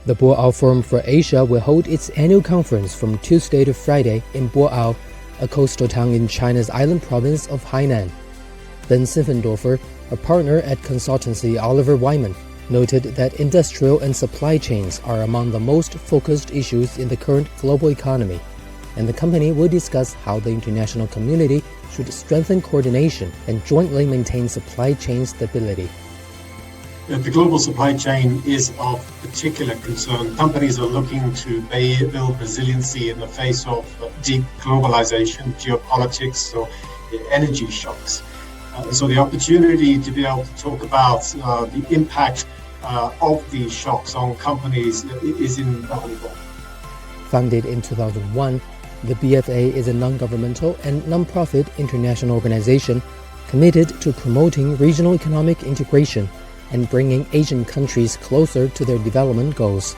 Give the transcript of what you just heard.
The Booāo Forum for Asia will hold its annual conference from Tuesday to Friday in Booāo, a coastal town in China's island province of Hainan. Ben Siffendorfer, a partner at consultancy Oliver Wئیمان, noted that industrial and supply chains are among the most focused issues in the current global economy, and the company will discuss how the international community should strengthen coordination and jointly maintain supply chain stability. The global supply chain is of particular concern. Companies are looking to build resiliency in the face of deep globalization, geopolitics, or energy shocks. So the opportunity to be able to talk about the impact of these shocks on companies is invaluable. Founded in 2001, the BFA is a non-governmental and non-profit international organization committed to promoting regional economic integration and bringing Asian countries closer to their development goals.